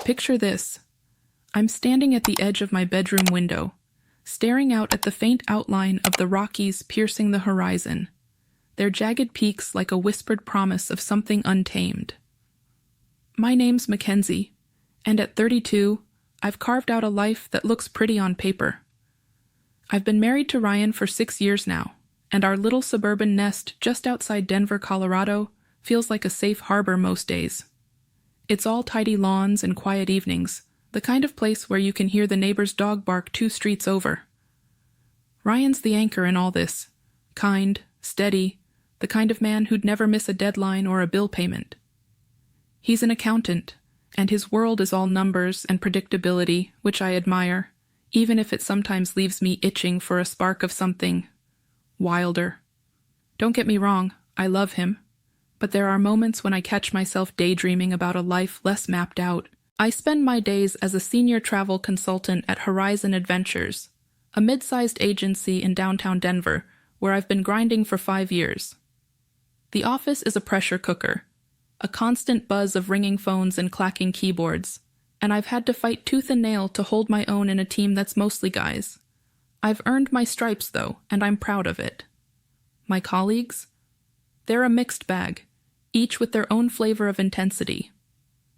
Picture this. I'm standing at the edge of my bedroom window, staring out at the faint outline of the Rockies piercing the horizon, their jagged peaks like a whispered promise of something untamed. My name's Mackenzie, and at 32, I've carved out a life that looks pretty on paper. I've been married to Ryan for 6 years now, and our little suburban nest just outside Denver, Colorado, feels like a safe harbor most days. It's all tidy lawns and quiet evenings, the kind of place where you can hear the neighbor's dog bark 2 streets over. Ryan's the anchor in all this, kind, steady, the kind of man who'd never miss a deadline or a bill payment. He's an accountant, and his world is all numbers and predictability, which I admire, even if it sometimes leaves me itching for a spark of something wilder. Don't get me wrong, I love him. But there are moments when I catch myself daydreaming about a life less mapped out. I spend my days as a senior travel consultant at Horizon Adventures, a mid-sized agency in downtown Denver, where I've been grinding for 5 years. The office is a pressure cooker, a constant buzz of ringing phones and clacking keyboards, and I've had to fight tooth and nail to hold my own in a team that's mostly guys. I've earned my stripes, though, and I'm proud of it. My colleagues? They're a mixed bag, each with their own flavor of intensity.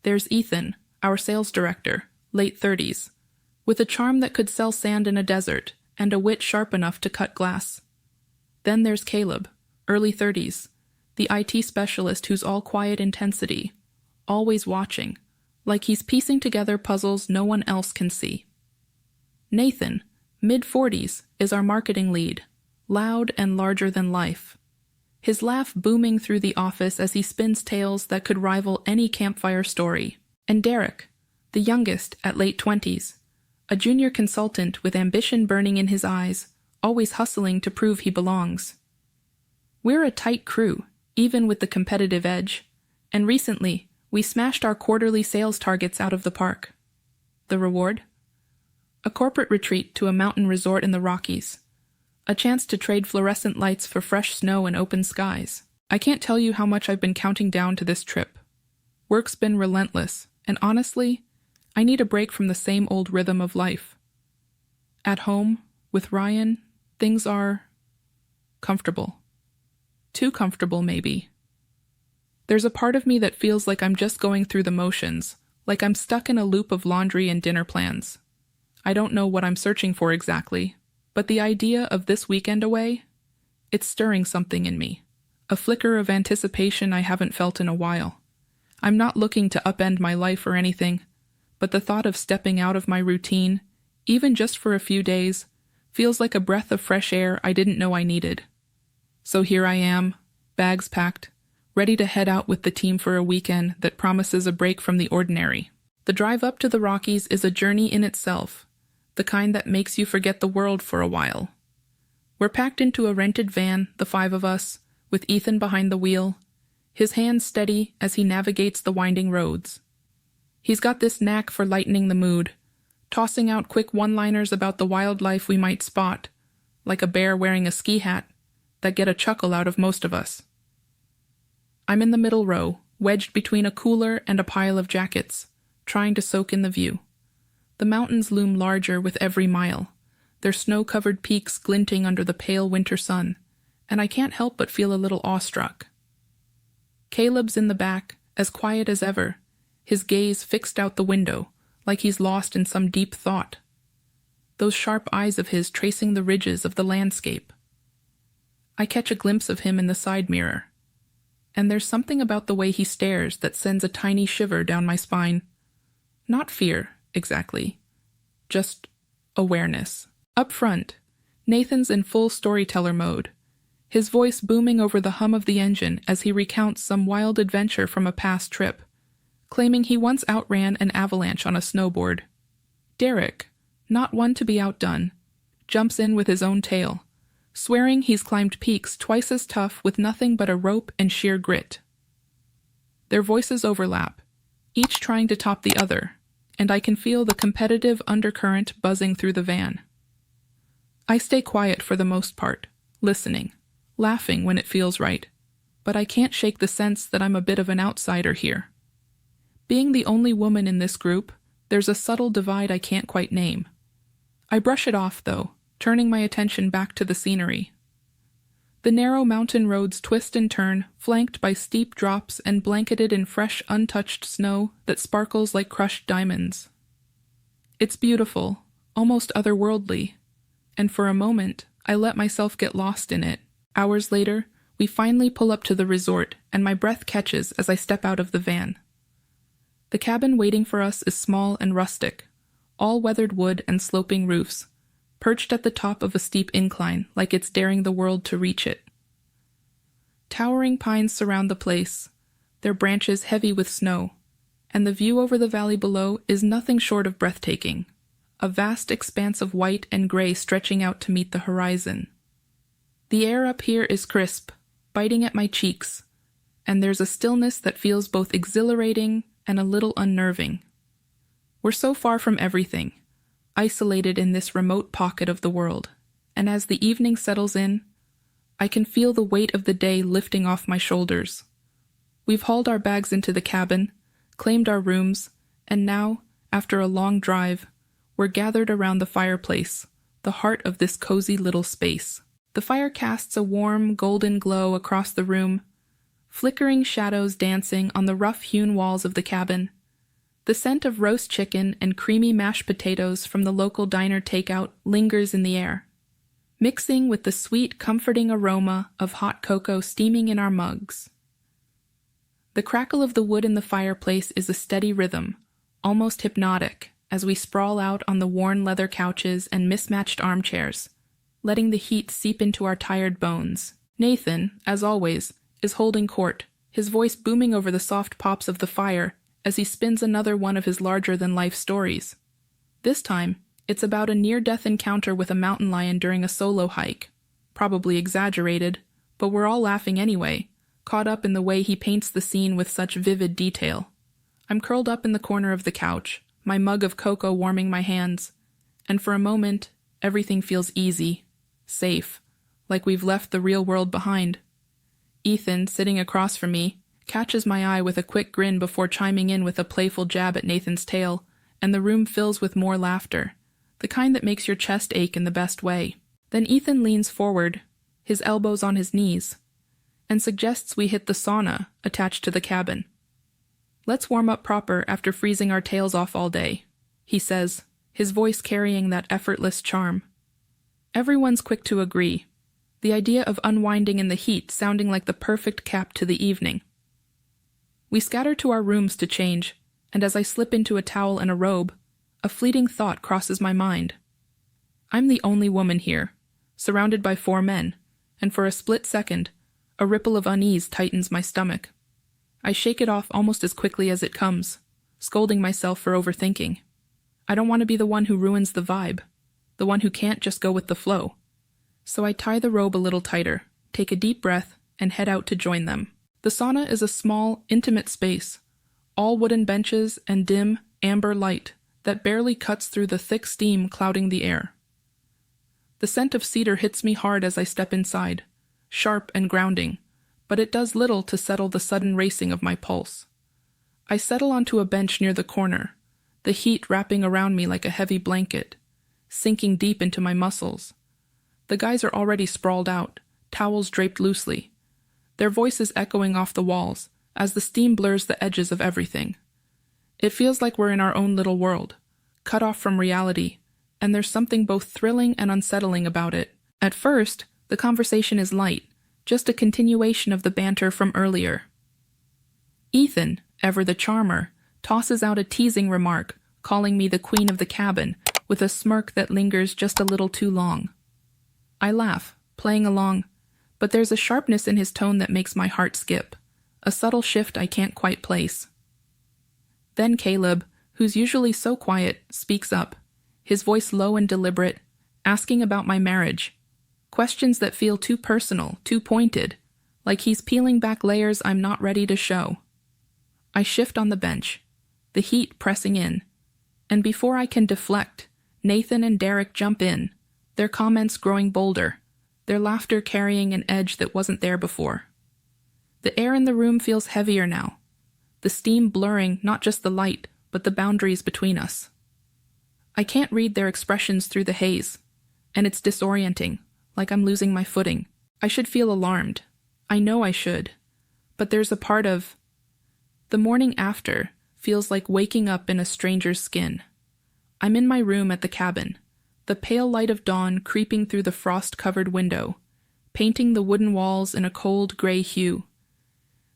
There's Ethan, our sales director, late 30s, with a charm that could sell sand in a desert and a wit sharp enough to cut glass. Then there's Caleb, early 30s, the IT specialist who's all quiet intensity, always watching, like he's piecing together puzzles no one else can see. Nathan, mid-40s, is our marketing lead, loud and larger than life. His laugh booming through the office as he spins tales that could rival any campfire story. And Derek, the youngest at late 20s, a junior consultant with ambition burning in his eyes, always hustling to prove he belongs. We're a tight crew, even with the competitive edge, and recently we smashed our quarterly sales targets out of the park. The reward? A corporate retreat to a mountain resort in the Rockies. A chance to trade fluorescent lights for fresh snow and open skies. I can't tell you how much I've been counting down to this trip. Work's been relentless, and honestly, I need a break from the same old rhythm of life. At home, with Ryan, things are comfortable. Too comfortable, maybe. There's a part of me that feels like I'm just going through the motions, like I'm stuck in a loop of laundry and dinner plans. I don't know what I'm searching for exactly, but the idea of this weekend away, it's stirring something in me. A flicker of anticipation I haven't felt in a while. I'm not looking to upend my life or anything, but the thought of stepping out of my routine, even just for a few days, feels like a breath of fresh air I didn't know I needed. So here I am, bags packed, ready to head out with the team for a weekend that promises a break from the ordinary. The drive up to the Rockies is a journey in itself, the kind that makes you forget the world for a while. We're packed into a rented van, the 5 of us, with Ethan behind the wheel, his hands steady as he navigates the winding roads. He's got this knack for lightening the mood, tossing out quick one-liners about the wildlife we might spot, like a bear wearing a ski hat, that get a chuckle out of most of us. I'm in the middle row, wedged between a cooler and a pile of jackets, trying to soak in the view. The mountains loom larger with every mile, their snow-covered peaks glinting under the pale winter sun, and I can't help but feel a little awestruck. Caleb's in the back, as quiet as ever, his gaze fixed out the window, like he's lost in some deep thought. Those sharp eyes of his tracing the ridges of the landscape. I catch a glimpse of him in the side mirror, and there's something about the way he stares that sends a tiny shiver down my spine. Not fear, exactly. Just awareness. Up front, Nathan's in full storyteller mode, his voice booming over the hum of the engine as he recounts some wild adventure from a past trip, claiming he once outran an avalanche on a snowboard. Derek, not one to be outdone, jumps in with his own tale, swearing he's climbed peaks twice as tough with nothing but a rope and sheer grit. Their voices overlap, each trying to top the other, and I can feel the competitive undercurrent buzzing through the van. I stay quiet for the most part, listening, laughing when it feels right, but I can't shake the sense that I'm a bit of an outsider here. Being the only woman in this group, there's a subtle divide I can't quite name. I brush it off, though, turning my attention back to the scenery. The narrow mountain roads twist and turn, flanked by steep drops and blanketed in fresh, untouched snow that sparkles like crushed diamonds. It's beautiful, almost otherworldly, and for a moment, I let myself get lost in it. Hours later, we finally pull up to the resort, and my breath catches as I step out of the van. The cabin waiting for us is small and rustic, all weathered wood and sloping roofs, perched at the top of a steep incline like it's daring the world to reach it. Towering pines surround the place, their branches heavy with snow, and the view over the valley below is nothing short of breathtaking, a vast expanse of white and gray stretching out to meet the horizon. The air up here is crisp, biting at my cheeks, and there's a stillness that feels both exhilarating and a little unnerving. We're so far from everything, isolated in this remote pocket of the world, and as the evening settles in, I can feel the weight of the day lifting off my shoulders. We've hauled our bags into the cabin, claimed our rooms, and now, after a long drive, we're gathered around the fireplace, the heart of this cozy little space. The fire casts a warm, golden glow across the room, flickering shadows dancing on the rough-hewn walls of the cabin. The scent of roast chicken and creamy mashed potatoes from the local diner takeout lingers in the air, mixing with the sweet, comforting aroma of hot cocoa steaming in our mugs. The crackle of the wood in the fireplace is a steady rhythm, almost hypnotic, as we sprawl out on the worn leather couches and mismatched armchairs, letting the heat seep into our tired bones. Nathan, as always, is holding court, his voice booming over the soft pops of the fire as he spins another one of his larger-than-life stories. This time, it's about a near-death encounter with a mountain lion during a solo hike. Probably exaggerated, but we're all laughing anyway, caught up in the way he paints the scene with such vivid detail. I'm curled up in the corner of the couch, my mug of cocoa warming my hands, and for a moment, everything feels easy, safe, like we've left the real world behind. Ethan, sitting across from me, catches my eye with a quick grin before chiming in with a playful jab at Nathan's tail, and the room fills with more laughter, the kind that makes your chest ache in the best way. Then Ethan leans forward, his elbows on his knees, and suggests we hit the sauna attached to the cabin. "Let's warm up proper after freezing our tails off all day," he says, his voice carrying that effortless charm. Everyone's quick to agree, the idea of unwinding in the heat sounding like the perfect cap to the evening. We scatter to our rooms to change, and as I slip into a towel and a robe, a fleeting thought crosses my mind. I'm the only woman here, surrounded by 4 men, and for a split second, a ripple of unease tightens my stomach. I shake it off almost as quickly as it comes, scolding myself for overthinking. I don't want to be the one who ruins the vibe, the one who can't just go with the flow. So I tie the robe a little tighter, take a deep breath, and head out to join them. The sauna is a small, intimate space, all wooden benches and dim, amber light that barely cuts through the thick steam clouding the air. The scent of cedar hits me hard as I step inside, sharp and grounding, but it does little to settle the sudden racing of my pulse. I settle onto a bench near the corner, the heat wrapping around me like a heavy blanket, sinking deep into my muscles. The guys are already sprawled out, towels draped loosely, their voices echoing off the walls as the steam blurs the edges of everything. It feels like we're in our own little world, cut off from reality, and there's something both thrilling and unsettling about it. At first, the conversation is light, just a continuation of the banter from earlier. Ethan, ever the charmer, tosses out a teasing remark, calling me the queen of the cabin, with a smirk that lingers just a little too long. I laugh, playing along, but there's a sharpness in his tone that makes my heart skip, a subtle shift I can't quite place. Then Caleb, who's usually so quiet, speaks up, his voice low and deliberate, asking about my marriage. Questions that feel too personal, too pointed, like he's peeling back layers I'm not ready to show. I shift on the bench, the heat pressing in, and before I can deflect, Nathan and Derek jump in, their comments growing bolder, their laughter carrying an edge that wasn't there before. The air in the room feels heavier now, the steam blurring not just the light, but the boundaries between us. I can't read their expressions through the haze, and it's disorienting, like I'm losing my footing. I should feel alarmed. I know I should. But there's a part of the morning after feels like waking up in a stranger's skin. I'm in my room at the cabin, the pale light of dawn creeping through the frost-covered window, painting the wooden walls in a cold gray hue.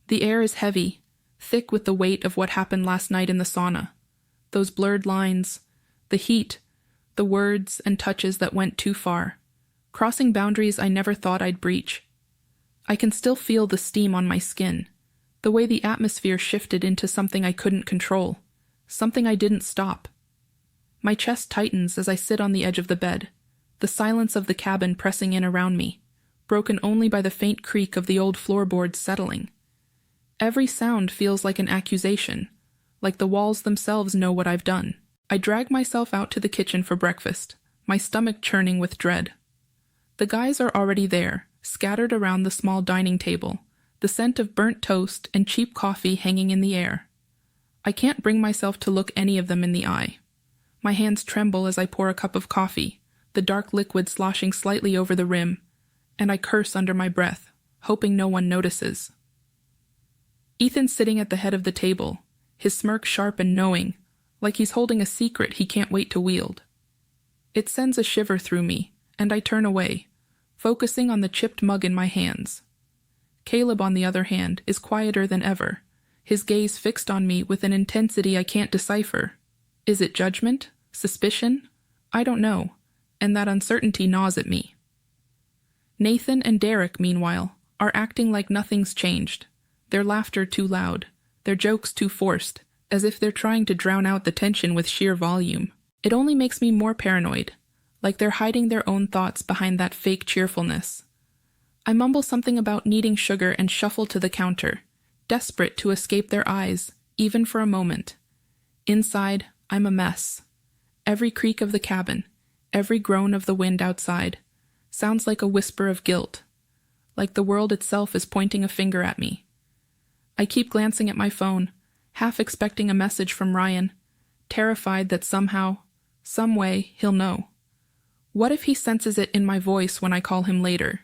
The air is heavy, thick with the weight of what happened last night in the sauna. Those blurred lines, the heat, the words and touches that went too far, crossing boundaries I never thought I'd breach. I can still feel the steam on my skin, the way the atmosphere shifted into something I couldn't control, something I didn't stop. My chest tightens as I sit on the edge of the bed, the silence of the cabin pressing in around me, broken only by the faint creak of the old floorboards settling. Every sound feels like an accusation, like the walls themselves know what I've done. I drag myself out to the kitchen for breakfast, my stomach churning with dread. The guys are already there, scattered around the small dining table, the scent of burnt toast and cheap coffee hanging in the air. I can't bring myself to look any of them in the eye. My hands tremble as I pour a cup of coffee, the dark liquid sloshing slightly over the rim, and I curse under my breath, hoping no one notices. Ethan's sitting at the head of the table, his smirk sharp and knowing, like he's holding a secret he can't wait to wield. It sends a shiver through me, and I turn away, focusing on the chipped mug in my hands. Caleb, on the other hand, is quieter than ever, his gaze fixed on me with an intensity I can't decipher. Is it judgment? Suspicion? I don't know, and that uncertainty gnaws at me. Nathan and Derek, meanwhile, are acting like nothing's changed, their laughter too loud, their jokes too forced, as if they're trying to drown out the tension with sheer volume. It only makes me more paranoid, like they're hiding their own thoughts behind that fake cheerfulness. I mumble something about needing sugar and shuffle to the counter, desperate to escape their eyes, even for a moment. Inside, I'm a mess. Every creak of the cabin, every groan of the wind outside, sounds like a whisper of guilt, like the world itself is pointing a finger at me. I keep glancing at my phone, half expecting a message from Ryan, terrified that somehow, some way, he'll know. What if he senses it in my voice when I call him later?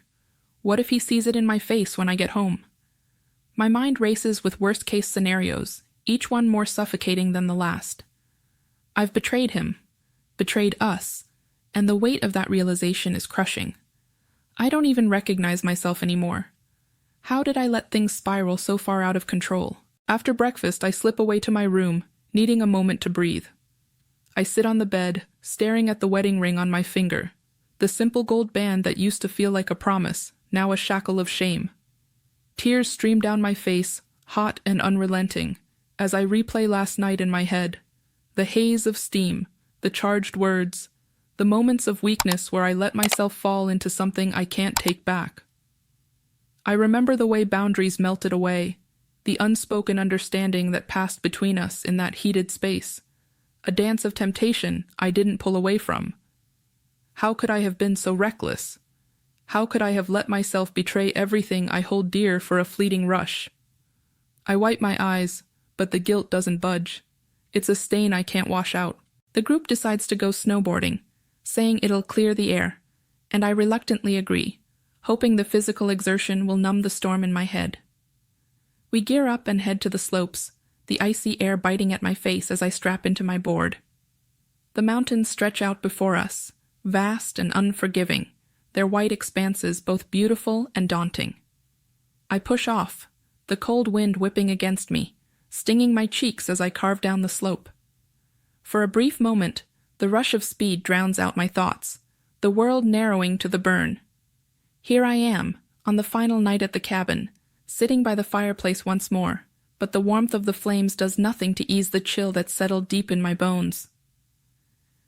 What if he sees it in my face when I get home? My mind races with worst-case scenarios, each one more suffocating than the last. I've betrayed him, betrayed us, and the weight of that realization is crushing. I don't even recognize myself anymore. How did I let things spiral so far out of control? After breakfast, I slip away to my room, needing a moment to breathe. I sit on the bed, staring at the wedding ring on my finger, the simple gold band that used to feel like a promise, now a shackle of shame. Tears stream down my face, hot and unrelenting, as I replay last night in my head. The haze of steam, the charged words, the moments of weakness where I let myself fall into something I can't take back. I remember the way boundaries melted away, the unspoken understanding that passed between us in that heated space, a dance of temptation I didn't pull away from. How could I have been so reckless? How could I have let myself betray everything I hold dear for a fleeting rush? I wipe my eyes, but the guilt doesn't budge. It's a stain I can't wash out. The group decides to go snowboarding, saying it'll clear the air, and I reluctantly agree, hoping the physical exertion will numb the storm in my head. We gear up and head to the slopes, the icy air biting at my face as I strap into my board. The mountains stretch out before us, vast and unforgiving, their white expanses both beautiful and daunting. I push off, the cold wind whipping against me, stinging my cheeks as I carve down the slope. For a brief moment, the rush of speed drowns out my thoughts, the world narrowing to the burn. Here I am, on the final night at the cabin, sitting by the fireplace once more, but the warmth of the flames does nothing to ease the chill that settled deep in my bones.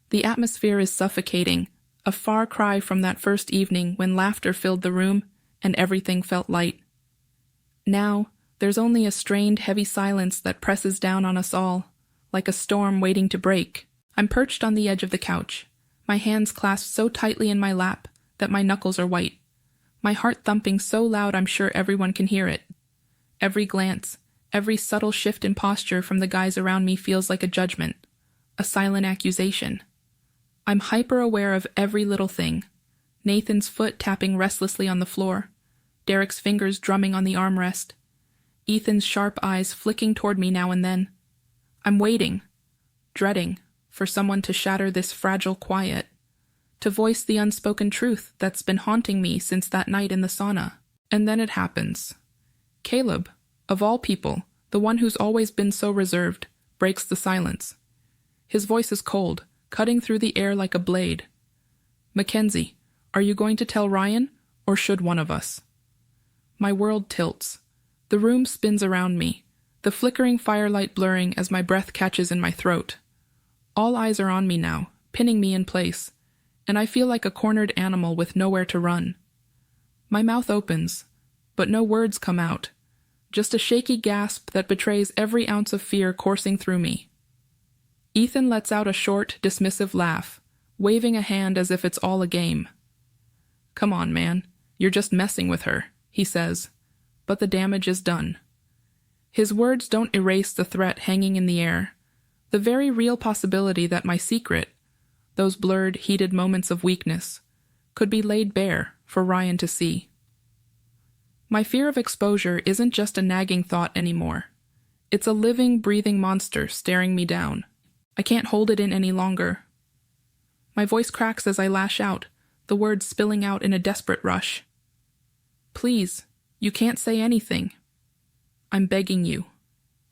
The atmosphere is suffocating, a far cry from that first evening when laughter filled the room and everything felt light. Now, there's only a strained, heavy silence that presses down on us all, like a storm waiting to break. I'm perched on the edge of the couch, my hands clasped so tightly in my lap that my knuckles are white, my heart thumping so loud I'm sure everyone can hear it. Every glance, Every subtle shift in posture from the guys around me feels like a judgment, a silent accusation. I'm hyper-aware of every little thing. Nathan's foot tapping restlessly on the floor, Derek's fingers drumming on the armrest, Ethan's sharp eyes flicking toward me now and then. I'm waiting, dreading, for someone to shatter this fragile quiet, to voice the unspoken truth that's been haunting me since that night in the sauna. And then it happens. Caleb, of all people, the one who's always been so reserved, breaks the silence. His voice is cold, cutting through the air like a blade. Mackenzie, are you going to tell Ryan, or should one of us? My world tilts. The room spins around me, the flickering firelight blurring as my breath catches in my throat. All eyes are on me now, pinning me in place, and I feel like a cornered animal with nowhere to run. My mouth opens, but no words come out, just a shaky gasp that betrays every ounce of fear coursing through me. Ethan lets out a short, dismissive laugh, waving a hand as if it's all a game. "Come on, man, you're just messing with her," he says, but the damage is done. His words don't erase the threat hanging in the air, the very real possibility that my secret, those blurred, heated moments of weakness, could be laid bare for Ryan to see. My fear of exposure isn't just a nagging thought anymore. It's a living, breathing monster staring me down. I can't hold it in any longer. My voice cracks as I lash out, the words spilling out in a desperate rush. "Please, you can't say anything. I'm begging you.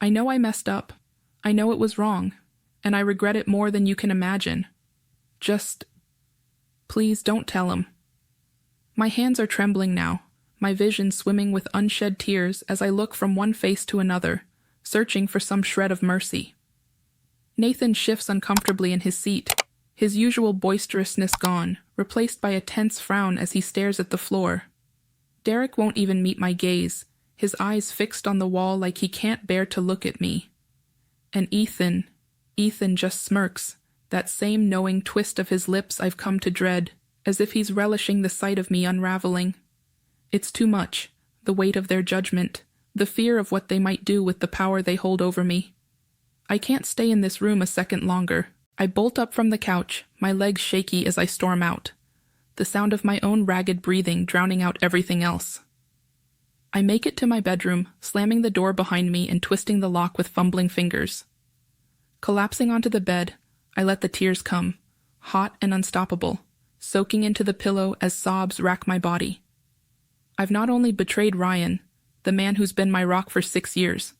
I know I messed up. I know it was wrong, and I regret it more than you can imagine. Just, please don't tell him." My hands are trembling now, my vision swimming with unshed tears as I look from one face to another, searching for some shred of mercy. Nathan shifts uncomfortably in his seat, his usual boisterousness gone, replaced by a tense frown as he stares at the floor. Derek won't even meet my gaze, his eyes fixed on the wall like he can't bear to look at me. And Ethan just smirks, that same knowing twist of his lips I've come to dread, as if he's relishing the sight of me unraveling. It's too much, the weight of their judgment, the fear of what they might do with the power they hold over me. I can't stay in this room a second longer. I bolt up from the couch, my legs shaky as I storm out, the sound of my own ragged breathing drowning out everything else. I make it to my bedroom, slamming the door behind me and twisting the lock with fumbling fingers. Collapsing onto the bed, I let the tears come, hot and unstoppable, soaking into the pillow as sobs rack my body. I've not only betrayed Ryan, the man who's been my rock for 6 years,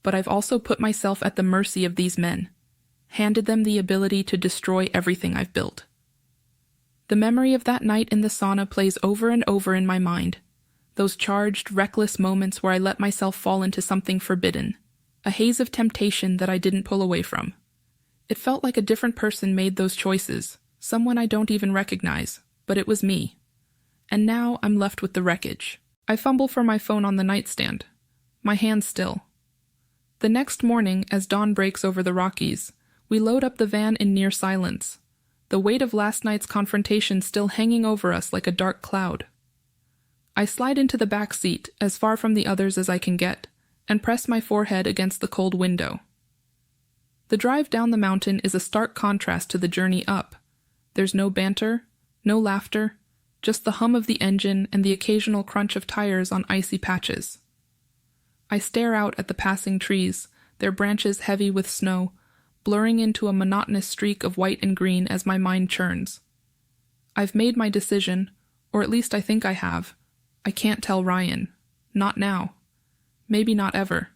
but I've also put myself at the mercy of these men, handed them the ability to destroy everything I've built. The memory of that night in the sauna plays over and over in my mind, those charged, reckless moments where I let myself fall into something forbidden, a haze of temptation that I didn't pull away from. It felt like a different person made those choices, someone I don't even recognize, but it was me. And now I'm left with the wreckage. I fumble for my phone on the nightstand, my hands still. The next morning, as dawn breaks over the Rockies, we load up the van in near silence, the weight of last night's confrontation still hanging over us like a dark cloud. I slide into the back seat, as far from the others as I can get, and press my forehead against the cold window. The drive down the mountain is a stark contrast to the journey up. There's no banter, no laughter, just the hum of the engine and the occasional crunch of tires on icy patches. I stare out at the passing trees, their branches heavy with snow, blurring into a monotonous streak of white and green as my mind churns. I've made my decision, or at least I think I have. I can't tell Ryan. Not now. Maybe not ever.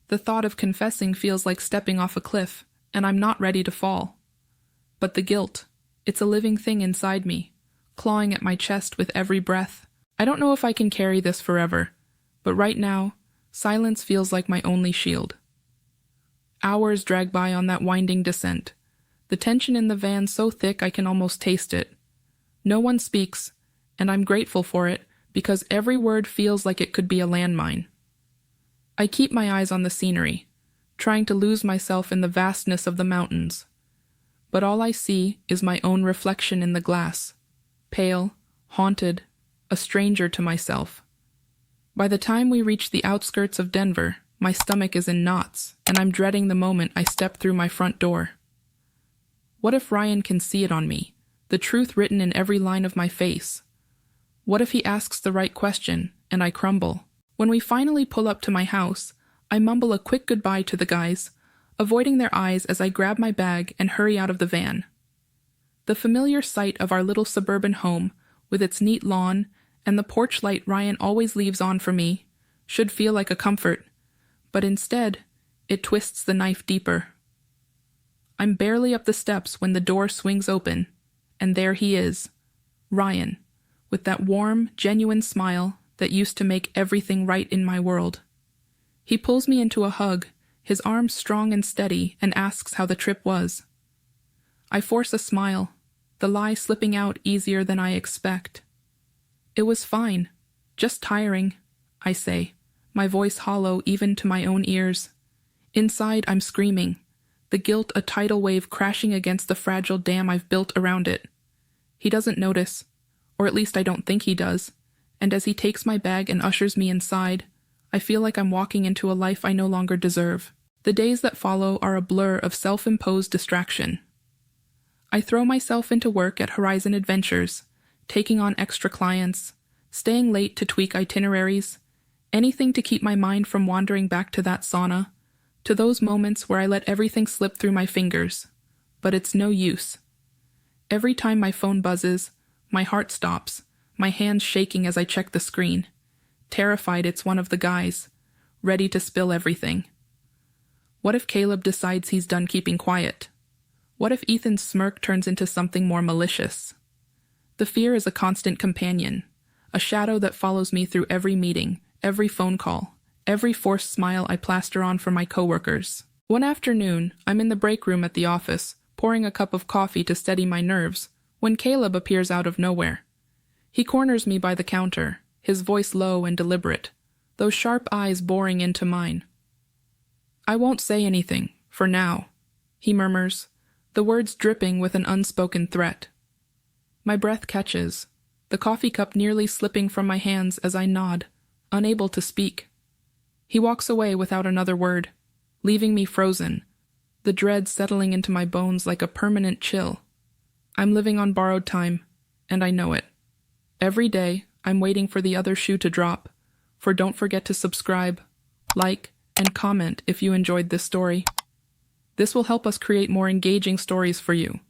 The thought of confessing feels like stepping off a cliff, and I'm not ready to fall. But the guilt, it's a living thing inside me, clawing at my chest with every breath. I don't know if I can carry this forever, but right now, silence feels like my only shield. Hours drag by on that winding descent, the tension in the van so thick I can almost taste it. No one speaks, and I'm grateful for it because every word feels like it could be a landmine. I keep my eyes on the scenery, trying to lose myself in the vastness of the mountains. But all I see is my own reflection in the glass, pale, haunted, a stranger to myself. By the time we reach the outskirts of Denver, My stomach is in knots, and I'm dreading the moment I step through my front door. What if Ryan can see it on me, the truth written in every line of my face? What if he asks the right question, and I crumble? When we finally pull up to my house, I mumble a quick goodbye to the guys, avoiding their eyes as I grab my bag and hurry out of the van. The familiar sight of our little suburban home, with its neat lawn and the porch light Ryan always leaves on for me, should feel like a comfort, but instead, it twists the knife deeper. I'm barely up the steps when the door swings open, and there he is, Ryan, with that warm, genuine smile that used to make everything right in my world. He pulls me into a hug, his arms strong and steady, and asks how the trip was. I force a smile, the lie slipping out easier than I expect. It was fine, just tiring, I say, my voice hollow even to my own ears. Inside, I'm screaming, the guilt a tidal wave crashing against the fragile dam I've built around it. He doesn't notice, or at least I don't think he does, and as he takes my bag and ushers me inside, I feel like I'm walking into a life I no longer deserve. The days that follow are a blur of self-imposed distraction. I throw myself into work at Horizon Adventures, taking on extra clients, staying late to tweak itineraries, anything to keep my mind from wandering back to that sauna, to those moments where I let everything slip through my fingers. But it's no use. Every time my phone buzzes, my heart stops, my hands shaking as I check the screen, terrified it's one of the guys, ready to spill everything. What if Caleb decides he's done keeping quiet? What if Ethan's smirk turns into something more malicious? The fear is a constant companion, a shadow that follows me through every meeting, every phone call, every forced smile I plaster on for my coworkers. One afternoon, I'm in the break room at the office, pouring a cup of coffee to steady my nerves, when Caleb appears out of nowhere. He corners me by the counter, his voice low and deliberate, those sharp eyes boring into mine. "I won't say anything, for now," he murmurs, the words dripping with an unspoken threat. My breath catches, the coffee cup nearly slipping from my hands as I nod, unable to speak. He walks away without another word, leaving me frozen, the dread settling into my bones like a permanent chill. I'm living on borrowed time, and I know it. Every day, I'm waiting for the other shoe to drop, for don't forget to subscribe, like, and comment if you enjoyed this story. This will help us create more engaging stories for you.